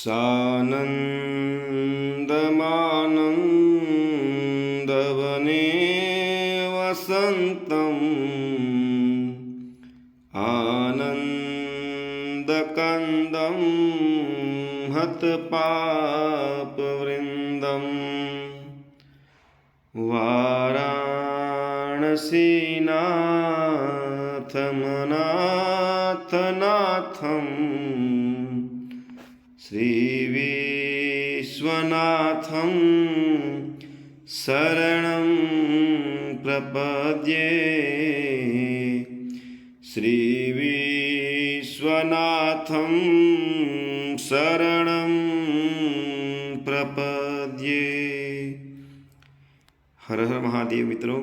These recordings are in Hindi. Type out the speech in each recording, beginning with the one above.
सानन्दमानन्दवने वसन्तम् आनन्दकन्दं हतपापवृन्दम् वाराणसीनाथमनाथनाथम् श्रीविश्वनाथं शरणं प्रपद्ये। श्रीविश्वनाथं शरणं प्रपद्ये। हर हर महादेव। मित्रों,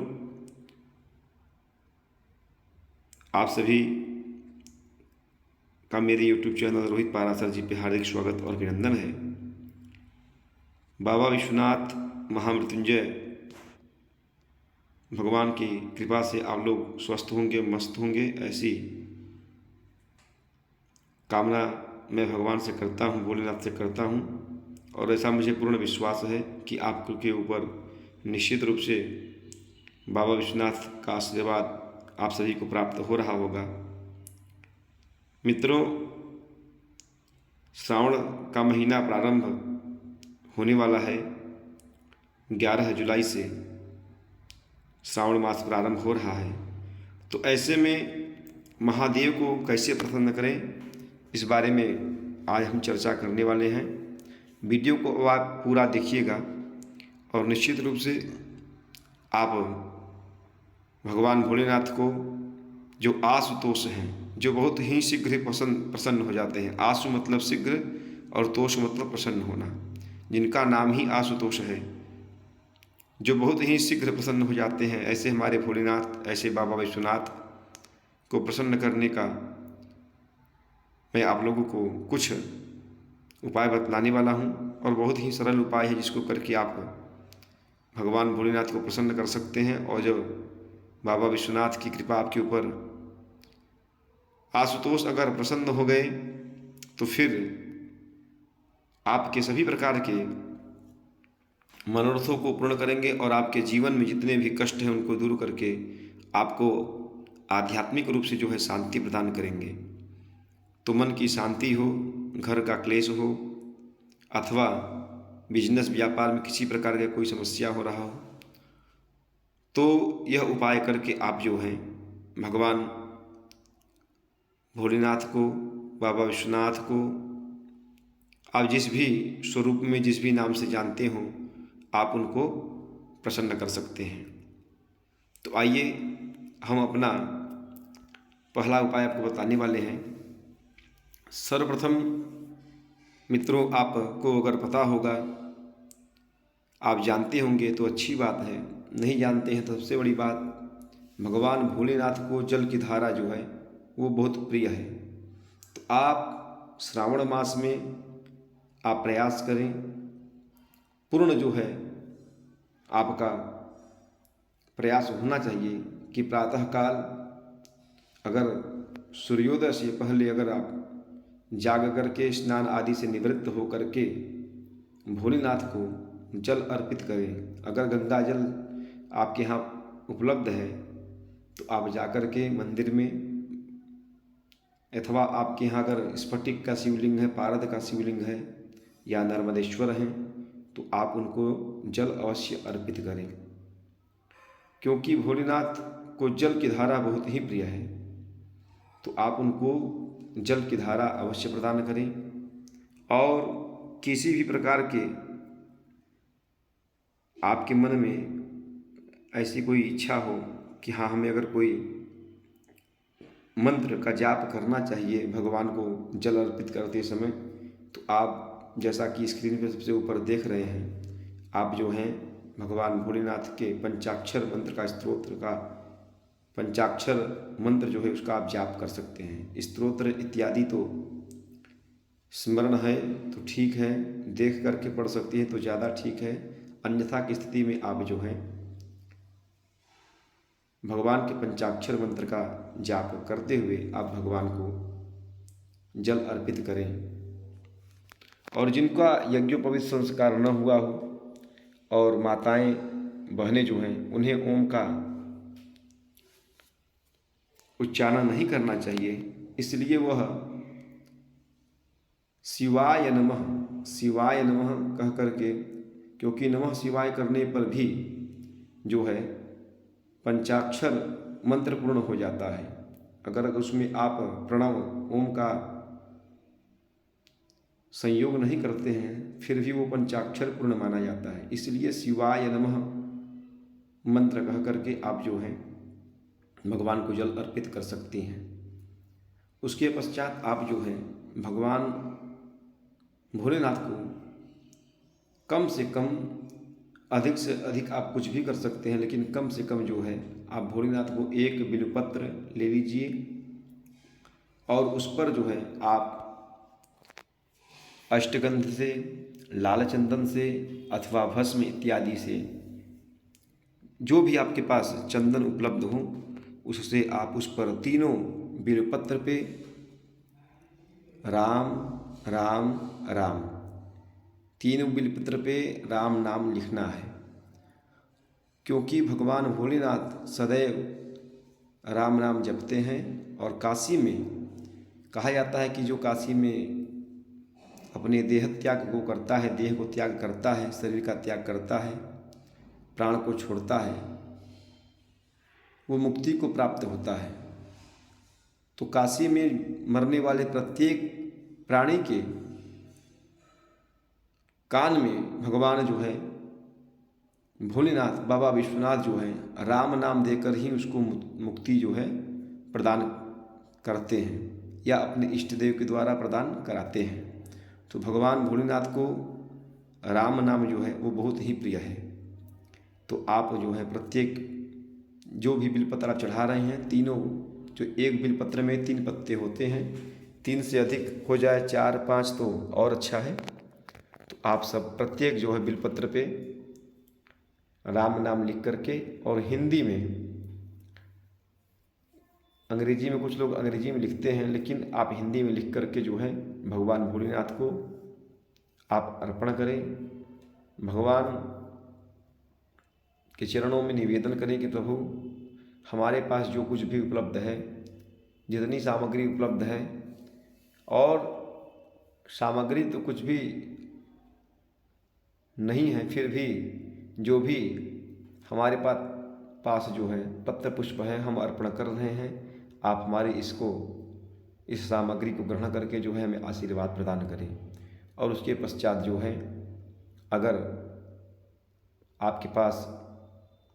आप सभी का मेरे YouTube चैनल रोहित पाराशर जी पे हार्दिक स्वागत और अभिनंदन है। बाबा विश्वनाथ महामृत्युंजय भगवान की कृपा से आप लोग स्वस्थ होंगे, मस्त होंगे, ऐसी कामना मैं भगवान से करता हूँ, भोलेनाथ से करता हूँ। और ऐसा मुझे पूर्ण विश्वास है कि आपके ऊपर निश्चित रूप से बाबा विश्वनाथ का आशीर्वाद आप सभी को प्राप्त हो रहा होगा। मित्रों, श्रावण का महीना प्रारंभ होने वाला है। 11 जुलाई से श्रावण मास प्रारंभ हो रहा है। तो ऐसे में महादेव को कैसे प्रसन्न करें, इस बारे में आज हम चर्चा करने वाले हैं। वीडियो को आप पूरा देखिएगा और निश्चित रूप से आप भगवान भोलेनाथ को, जो आशुतोष हैं, जो बहुत ही शीघ्र प्रसन्न हो जाते हैं। आशु मतलब शीघ्र और तोष मतलब प्रसन्न होना। जिनका नाम ही आशुतोष है, जो बहुत ही शीघ्र प्रसन्न हो जाते हैं, ऐसे हमारे भोलेनाथ, ऐसे बाबा विश्वनाथ को प्रसन्न करने का मैं आप लोगों को कुछ उपाय बतलाने वाला हूं। और बहुत ही सरल उपाय है, जिसको करके आप भगवान भोलेनाथ को प्रसन्न कर सकते हैं। और जब बाबा विश्वनाथ की कृपा आपके ऊपर, आशुतोष अगर प्रसन्न हो गए, तो फिर आपके सभी प्रकार के मनोरथों को पूर्ण करेंगे और आपके जीवन में जितने भी कष्ट हैं उनको दूर करके आपको आध्यात्मिक रूप से जो है शांति प्रदान करेंगे। तो मन की शांति हो, घर का क्लेश हो, अथवा बिजनेस व्यापार में किसी प्रकार का कोई समस्या हो रहा हो, तो यह उपाय करके आप जो हैं भगवान भोलेनाथ को, बाबा विश्वनाथ को आप जिस भी स्वरूप में, जिस भी नाम से जानते हो, आप उनको प्रसन्न कर सकते हैं। तो आइए हम अपना पहला उपाय आपको बताने वाले हैं। सर्वप्रथम मित्रों, आपको अगर पता होगा, आप जानते होंगे तो अच्छी बात है, नहीं जानते हैं तो सबसे बड़ी बात, भगवान भोलेनाथ को जल की धारा जो है वो बहुत प्रिय है। तो आप श्रावण मास में आप प्रयास करें, पूर्ण जो है आपका प्रयास होना चाहिए कि प्रातःकाल अगर सूर्योदय से पहले अगर आप जाग करके स्नान आदि से निवृत्त हो करके भोलेनाथ को जल अर्पित करें। अगर गंगा जल आपके यहाँ उपलब्ध है तो आप जाकर के मंदिर में, अथवा आपके यहाँ अगर स्फटिक का शिवलिंग है, पारद का शिवलिंग है या नर्मदेश्वर हैं, तो आप उनको जल अवश्य अर्पित करें। क्योंकि भोलेनाथ को जल की धारा बहुत ही प्रिय है। तो आप उनको जल की धारा अवश्य प्रदान करें। और किसी भी प्रकार के आपके मन में ऐसी कोई इच्छा हो कि हाँ, हमें अगर कोई मंत्र का जाप करना चाहिए भगवान को जल अर्पित करते समय, तो आप जैसा कि स्क्रीन पर सबसे ऊपर देख रहे हैं, आप जो हैं भगवान भोलेनाथ के पंचाक्षर मंत्र का, स्तोत्र का पंचाक्षर मंत्र जो है उसका आप जाप कर सकते हैं। स्तोत्र इत्यादि तो स्मरण है तो ठीक है, देख करके पढ़ सकती हैं तो ज़्यादा ठीक है। अन्यथा की स्थिति में आप जो है भगवान के पंचाक्षर मंत्र का जाप करते हुए आप भगवान को जल अर्पित करें। और जिनका यज्ञोपवीत संस्कार न हुआ हो और माताएं बहनें जो हैं उन्हें ओम का उच्चारण नहीं करना चाहिए, इसलिए वह शिवाय नमः कह करके, क्योंकि नमः शिवाय करने पर भी जो है पंचाक्षर मंत्र पूर्ण हो जाता है। अगर उसमें आप प्रणव ओम का संयोग नहीं करते हैं फिर भी वो पंचाक्षर पूर्ण माना जाता है। इसलिए शिवाय नमः मंत्र कह करके आप जो है भगवान को जल अर्पित कर सकती हैं। उसके पश्चात आप जो है भगवान भोलेनाथ को कम से कम, अधिक से अधिक आप कुछ भी कर सकते हैं, लेकिन कम से कम जो है आप भोलेनाथ को एक बिल्वपत्र ले लीजिए और उस पर जो है आप अष्टगंध से, लाल चंदन से अथवा भस्म इत्यादि से, जो भी आपके पास चंदन उपलब्ध हो उससे आप उस पर तीनों बिल्वपत्र पे राम राम राम, तीनों बिल्वपत्र पे राम नाम लिखना है। क्योंकि भगवान भोलेनाथ सदैव राम नाम जपते हैं और काशी में कहा जाता है कि जो काशी में अपने देह त्याग को करता है, देह को त्याग करता है, शरीर का त्याग करता है, प्राण को छोड़ता है, वो मुक्ति को प्राप्त होता है। तो काशी में मरने वाले प्रत्येक प्राणी के कान में भगवान जो है भोलेनाथ बाबा विश्वनाथ जो है राम नाम देकर ही उसको मुक्ति जो है प्रदान करते हैं या अपने इष्ट देव के द्वारा प्रदान कराते हैं। तो भगवान भोलेनाथ को राम नाम जो है वो बहुत ही प्रिय है। तो आप जो है प्रत्येक जो भी बिलपत्र आप चढ़ा रहे हैं, तीनों जो एक बिलपत्र में 3 पत्ते होते हैं, 3 से अधिक हो जाए 4 5 तो और अच्छा है। तो आप सब प्रत्येक जो है बिलपत्र पे राम नाम लिख करके, और हिंदी में, अंग्रेजी में कुछ लोग अंग्रेजी में लिखते हैं, लेकिन आप हिंदी में लिख करके जो है भगवान भोलेनाथ को आप अर्पण करें। भगवान के चरणों में निवेदन करें कि प्रभु हमारे पास जो कुछ भी उपलब्ध है, जितनी सामग्री उपलब्ध है, और सामग्री तो कुछ भी नहीं है, फिर भी जो भी हमारे पास जो है पत्र पुष्प है हम अर्पण कर रहे हैं। आप हमारी इस सामग्री को ग्रहण करके जो है हमें आशीर्वाद प्रदान करें। और उसके पश्चात जो है अगर आपके पास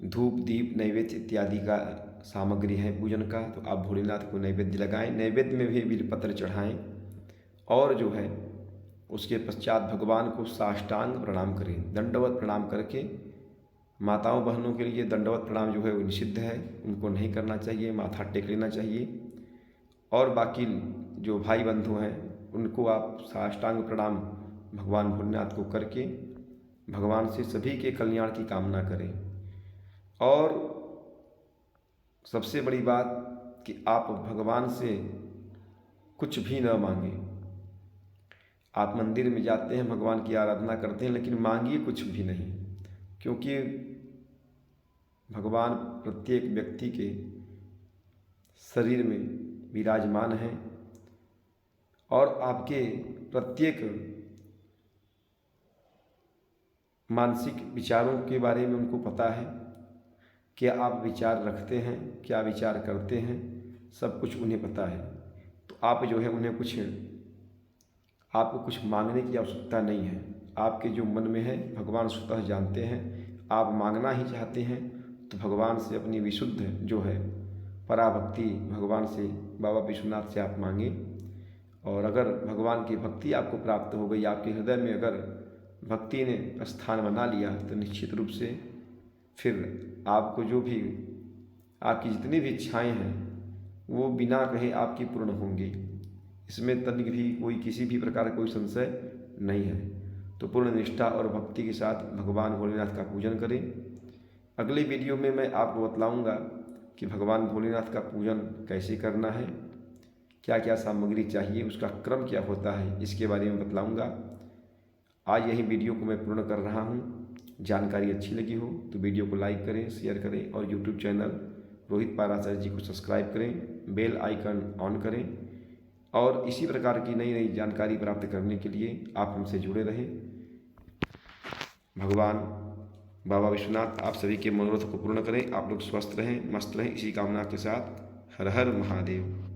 धूप दीप नैवेद्य इत्यादि का सामग्री है पूजन का, तो आप भोलेनाथ को नैवेद्य लगाएं, नैवेद्य में भी बिल्वपत्र चढ़ाएं, और जो है उसके पश्चात भगवान को साष्टांग प्रणाम करें। दंडवत प्रणाम करके, माताओं बहनों के लिए दंडवत प्रणाम जो है वो निषिद्ध है, उनको नहीं करना चाहिए, माथा टेक लेना चाहिए। और बाकी जो भाई बंधु हैं उनको आप साष्टांग प्रणाम भगवान भोलेनाथ को करके भगवान से सभी के कल्याण की कामना करें। और सबसे बड़ी बात कि आप भगवान से कुछ भी न मांगें। आप मंदिर में जाते हैं, भगवान की आराधना करते हैं, लेकिन मांगिए कुछ भी नहीं, क्योंकि भगवान प्रत्येक व्यक्ति के शरीर में विराजमान हैं और आपके प्रत्येक मानसिक विचारों के बारे में उनको पता है। क्या आप विचार रखते हैं, क्या विचार करते हैं, सब कुछ उन्हें पता है। तो आप जो है उन्हें आपको कुछ मांगने की आवश्यकता नहीं है। आपके जो मन में है भगवान स्वतः जानते हैं। आप मांगना ही चाहते हैं तो भगवान से अपनी विशुद्ध जो है पराभक्ति भगवान से, बाबा विश्वनाथ से आप मांगे। और अगर भगवान की भक्ति आपको प्राप्त हो गई, आपके हृदय में अगर भक्ति ने स्थान बना लिया, तो निश्चित रूप से फिर आपको जो भी आपकी जितनी भी इच्छाएं हैं वो बिना कहे आपकी पूर्ण होंगी। इसमें तनिक भी कोई किसी भी प्रकार का कोई संशय नहीं है। तो पूर्ण निष्ठा और भक्ति के साथ भगवान भोलेनाथ का पूजन करें। अगले वीडियो में मैं आपको बतलाऊंगा कि भगवान भोलेनाथ का पूजन कैसे करना है, क्या क्या सामग्री चाहिए, उसका क्रम क्या होता है, इसके बारे में बतलाऊंगा। आज यही वीडियो को मैं पूर्ण कर रहा हूँ। जानकारी अच्छी लगी हो तो वीडियो को लाइक करें, शेयर करें और यूट्यूब चैनल रोहित पाराशर जी को सब्सक्राइब करें, बेल आइकन ऑन करें और इसी प्रकार की नई नई जानकारी प्राप्त करने के लिए आप हमसे जुड़े रहें। भगवान बाबा विश्वनाथ आप सभी के मनोरथ को पूर्ण करें। आप लोग स्वस्थ रहें, मस्त रहें, इसी कामना के साथ हर हर महादेव।